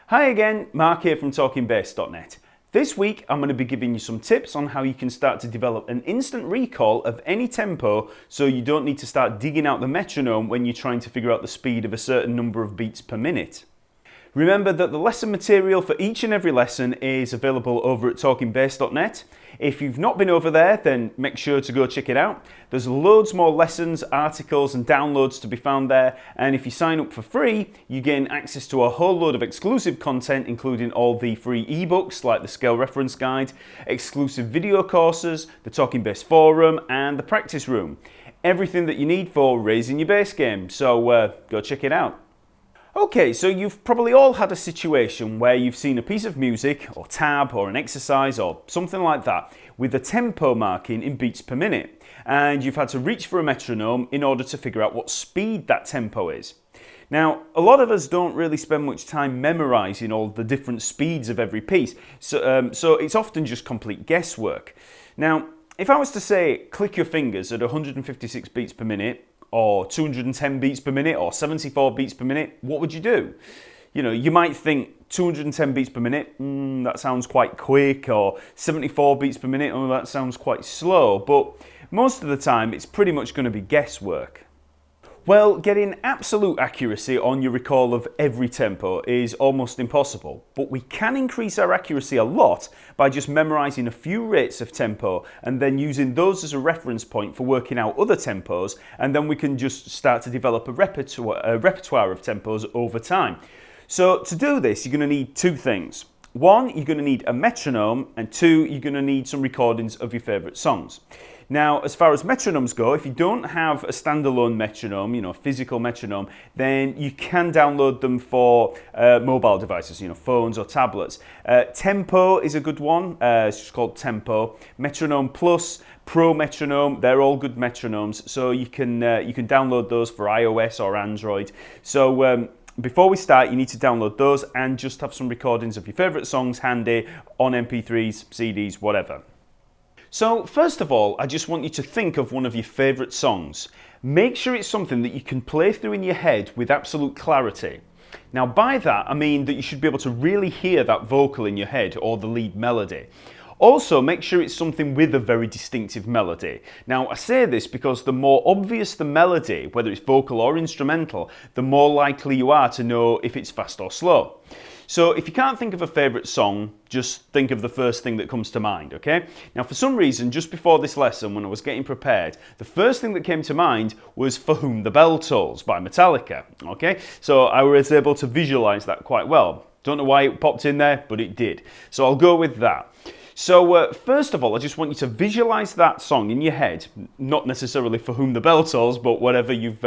Hi again, Mark here from TalkingBass.net. This week I'm going to be giving you some tips on how you can start to develop an instant recall of any tempo so you don't need to start digging out the metronome when you're trying to figure out the speed of a certain number of beats per minute. Remember that the lesson material for each and every lesson is available over at TalkingBass.net. If you've not been over there, then make sure to go check it out. There's loads more lessons, articles and downloads to be found there, and if you sign up for free, you gain access to a whole load of exclusive content, including all the free ebooks like the Scale Reference Guide, exclusive video courses, the Talking Bass Forum and the Practice Room. Everything that you need for raising your bass game, so go check it out. Okay, so you've probably all had a situation where you've seen a piece of music or tab or an exercise or something like that with a tempo marking in beats per minute, and you've had to reach for a metronome in order to figure out what speed that tempo is. Now, a lot of us don't really spend much time memorizing all the different speeds of every piece, so it's often just complete guesswork. Now, if I was to say click your fingers at 156 beats per minute, or 210 beats per minute, or 74 beats per minute, what would you do? You know, you might think 210 beats per minute, that sounds quite quick, or 74 beats per minute, oh, that sounds quite slow, but most of the time it's pretty much going to be guesswork. Well, getting absolute accuracy on your recall of every tempo is almost impossible, but we can increase our accuracy a lot by just memorizing a few rates of tempo and then using those as a reference point for working out other tempos, and then we can just start to develop a repertoire of tempos over time. So to do this, you're going to need two things. One, you're going to need a metronome, and two, you're going to need some recordings of your favourite songs. Now, as far as metronomes go, if you don't have a standalone metronome, you know, physical metronome, then you can download them for mobile devices, you know, phones or tablets. Tempo is a good one. It's just called Tempo. Metronome Plus, Pro Metronome, they're all good metronomes. So you can download those for iOS or Android. So before we start, you need to download those and just have some recordings of your favourite songs handy on MP3s, CDs, whatever. So first of all, I just want you to think of one of your favourite songs. Make sure it's something that you can play through in your head with absolute clarity. Now by that, I mean that you should be able to really hear that vocal in your head or the lead melody. Also, make sure it's something with a very distinctive melody. Now, I say this because the more obvious the melody, whether it's vocal or instrumental, the more likely you are to know if it's fast or slow. So if you can't think of a favourite song, just think of the first thing that comes to mind, okay? Now, for some reason, just before this lesson, when I was getting prepared, the first thing that came to mind was For Whom the Bell Tolls by Metallica, okay? So I was able to visualise that quite well. Don't know why it popped in there, but it did. So I'll go with that. So first of all, I just want you to visualise that song in your head, not necessarily For Whom the Bell Tolls, but whatever you've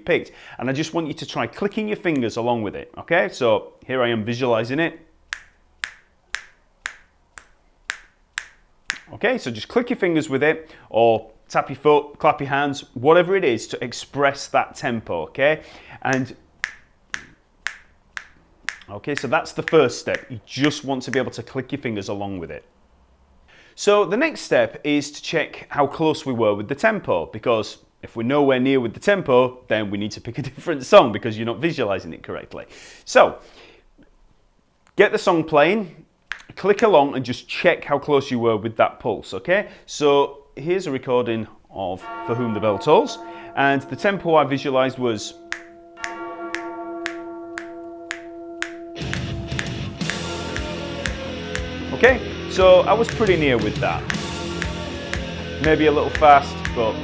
picked. And I just want you to try clicking your fingers along with it, okay? So here I am visualising it. Okay, so just click your fingers with it, or tap your foot, clap your hands, whatever it is to express that tempo, okay? And okay, so that's the first step. You just want to be able to click your fingers along with it. So the next step is to check how close we were with the tempo, because if we're nowhere near with the tempo, then we need to pick a different song because you're not visualizing it correctly. So get the song playing, click along and just check how close you were with that pulse, okay? So here's a recording of For Whom the Bell Tolls, and the tempo I visualized was okay. So I was pretty near with that. Maybe a little fast, but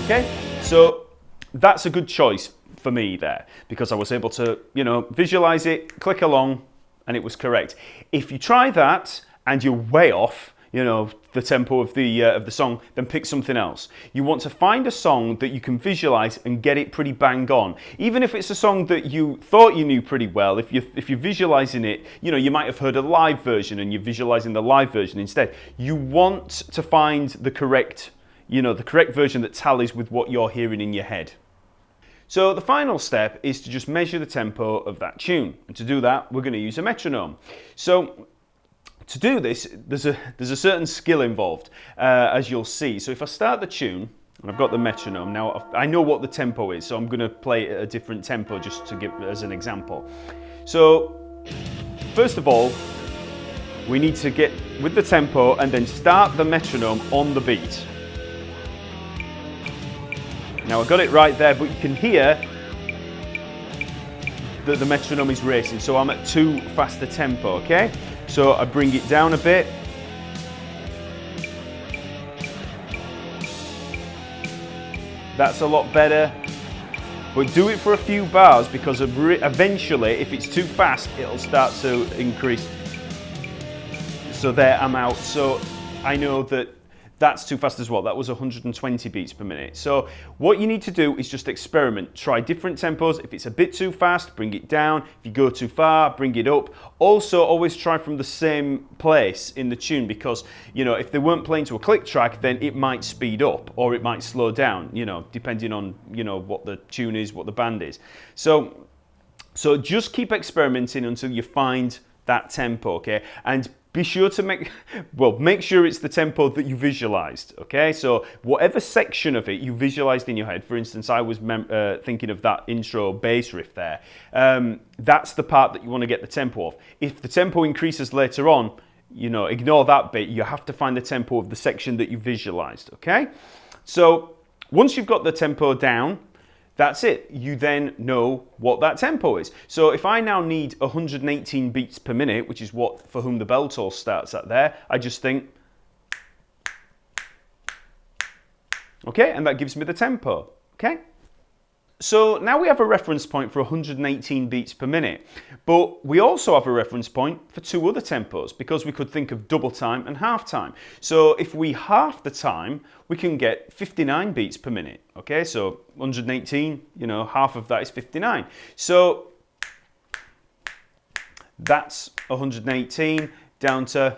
okay. So that's a good choice for me there, because I was able to, you know, visualize it, click along, and it was correct. If you try that and you're way off, you know, the tempo of the song, then pick something else. You want to find a song that you can visualize and get it pretty bang on. Even if it's a song that you thought you knew pretty well, if you're visualizing it, you know, you might have heard a live version and you're visualizing the live version instead. You want to find the correct, you know, the correct version that tallies with what you're hearing in your head. So the final step is to just measure the tempo of that tune. And to do that, we're going to use a metronome. So to do this, there's a certain skill involved, as you'll see. So if I start the tune, and I've got the metronome, now I know what the tempo is, so I'm going to play it at a different tempo just to give as an example. So first of all, we need to get with the tempo and then start the metronome on the beat. Now I got it right there, but you can hear that the metronome is racing, so I'm at too fast a tempo, okay? So I bring it down a bit. That's a lot better. But do it for a few bars, because eventually, if it's too fast, it'll start to increase. So there, I'm out. So I know that that's too fast as well. That was 120 beats per minute. So what you need to do is just experiment. Try different tempos. If it's a bit too fast, bring it down. If you go too far, bring it up. Also, always try from the same place in the tune, because, you know, if they weren't playing to a click track, then it might speed up or it might slow down, you know, depending on, you know, what the tune is, what the band is. So just keep experimenting until you find that tempo, okay? And be sure to make sure it's the tempo that you visualized, okay? So whatever section of it you visualized in your head, for instance, I was thinking of that intro bass riff there, that's the part that you want to get the tempo of. If the tempo increases later on, you know, ignore that bit. You have to find the tempo of the section that you visualized, okay? So once you've got the tempo down, that's it. You then know what that tempo is. So if I now need 118 beats per minute, which is what For Whom the Bell Tolls starts at there, I just think, okay, and that gives me the tempo, okay? So now we have a reference point for 118 beats per minute, but we also have a reference point for two other tempos, because we could think of double time and half time. So if we half the time, we can get 59 beats per minute, okay? So 118, you know, half of that is 59. So that's 118 down to,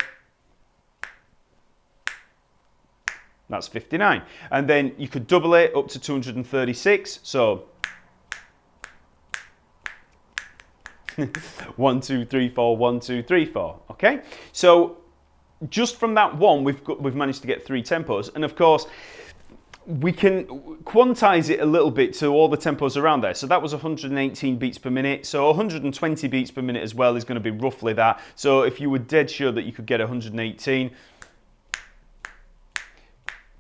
that's 59. And then you could double it up to 236, so 1, 2, 3, 4, 1, 2, 3, 4. Okay, so just from that one, we've managed to get three tempos, and of course we can quantize it a little bit to all the tempos around there. So that was 118 beats per minute. So 120 beats per minute as well is going to be roughly that. So if you were dead sure that you could get 118,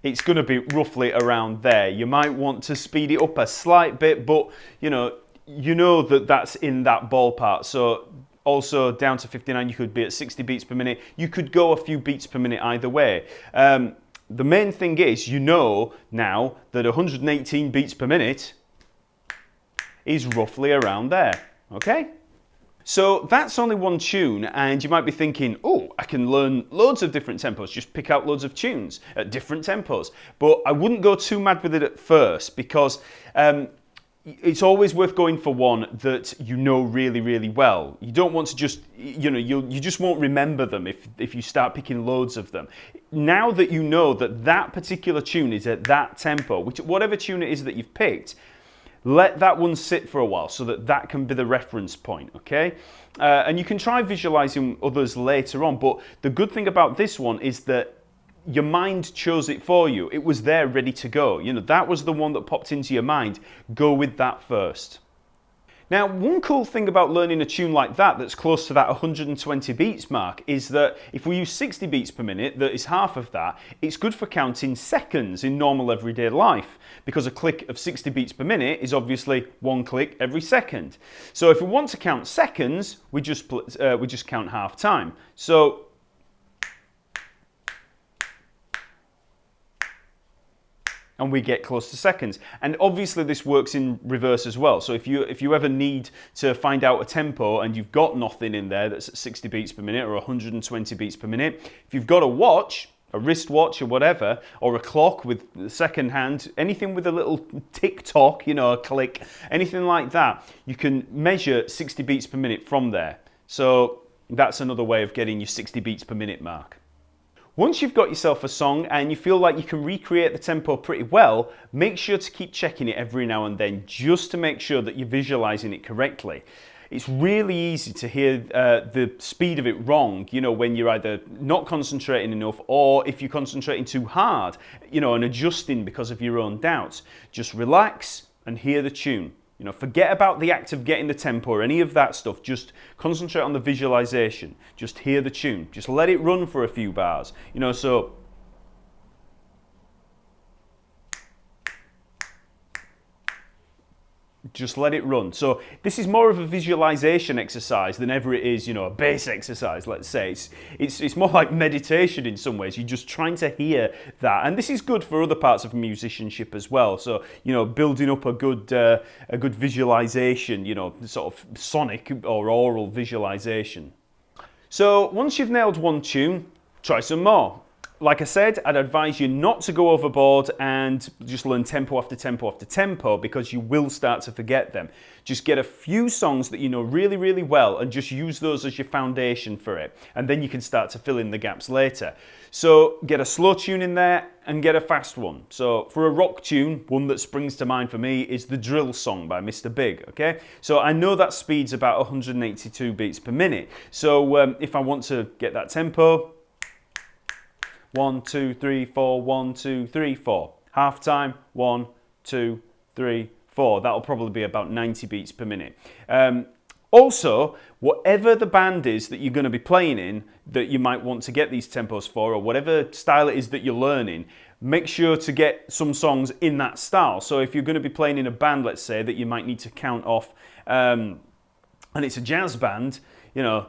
it's going to be roughly around there. You might want to speed it up a slight bit, but you know that that's in that ballpark. So also down to 59, you could be at 60 beats per minute. You could go a few beats per minute either way. The main thing is, you know now that 118 beats per minute is roughly around there, okay? So that's only one tune, and you might be thinking, oh, I can learn loads of different tempos, just pick out loads of tunes at different tempos. But I wouldn't go too mad with it at first, because it's always worth going for one that you know really, really well. You don't want to just, you know, you just won't remember them if you start picking loads of them. Now that you know that that particular tune is at that tempo, whatever tune it is that you've picked, let that one sit for a while so that that can be the reference point, okay? And you can try visualizing others later on, but the good thing about this one is that your mind chose it for you. It was there ready to go. You know, that was the one that popped into your mind. Go with that first. Now, one cool thing about learning a tune like that that's close to that 120 beats mark is that if we use 60 beats per minute, that is half of that, it's good for counting seconds in normal everyday life, because a click of 60 beats per minute is obviously one click every second. So if we want to count seconds, we just count half time. So and we get close to seconds. And obviously this works in reverse as well. So if you ever need to find out a tempo and you've got nothing in there that's at 60 beats per minute or 120 beats per minute, if you've got a watch, a wristwatch or whatever, or a clock with the second hand, anything with a little tick-tock, you know, a click, anything like that, you can measure 60 beats per minute from there. So that's another way of getting your 60 beats per minute mark. Once you've got yourself a song and you feel like you can recreate the tempo pretty well, make sure to keep checking it every now and then just to make sure that you're visualizing it correctly. It's really easy to hear the speed of it wrong, you know, when you're either not concentrating enough or if you're concentrating too hard, you know, and adjusting because of your own doubts. Just relax and hear the tune. You know, forget about the act of getting the tempo or any of that stuff. Just concentrate on the visualization. Just hear the tune. Just let it run for a few bars. You know, so just let it run. So this is more of a visualization exercise than ever it is, you know, a bass exercise, let's say. It's more like meditation in some ways. You're just trying to hear that. And this is good for other parts of musicianship as well. So, you know, building up a good visualization, you know, sort of sonic or aural visualization. So once you've nailed one tune, try some more. Like I said, I'd advise you not to go overboard and just learn tempo after tempo after tempo, because you will start to forget them. Just get a few songs that you know really, really well and just use those as your foundation for it. And then you can start to fill in the gaps later. So get a slow tune in there and get a fast one. So for a rock tune, one that springs to mind for me is The Drill Song by Mr. Big, okay? So I know that speed's about 182 beats per minute. So if I want to get that tempo, 1, 2, 3, 4, 1, 2, 3, 4. Half time, 1, 2, 3, 4. That'll probably be about 90 beats per minute. Also, whatever the band is that you're going to be playing in, that you might want to get these tempos for, or whatever style it is that you're learning, make sure to get some songs in that style. So if you're going to be playing in a band, let's say, that you might need to count off, and it's a jazz band, you know,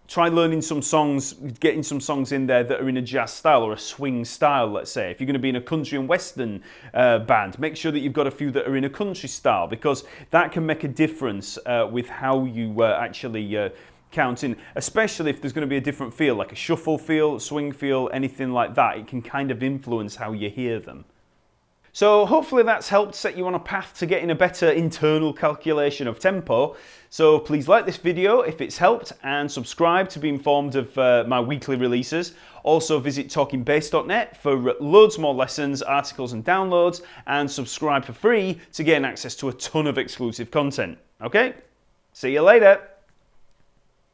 try learning some songs, getting some songs in there that are in a jazz style or a swing style, let's say. If you're going to be in a country and western band, make sure that you've got a few that are in a country style, because that can make a difference with how you actually count in, especially if there's going to be a different feel, like a shuffle feel, swing feel, anything like that. It can kind of influence how you hear them. So hopefully that's helped set you on a path to getting a better internal calculation of tempo. So please like this video if it's helped, and subscribe to be informed of my weekly releases. Also visit TalkingBass.net for loads more lessons, articles and downloads, and subscribe for free to gain access to a ton of exclusive content. Okay? See you later.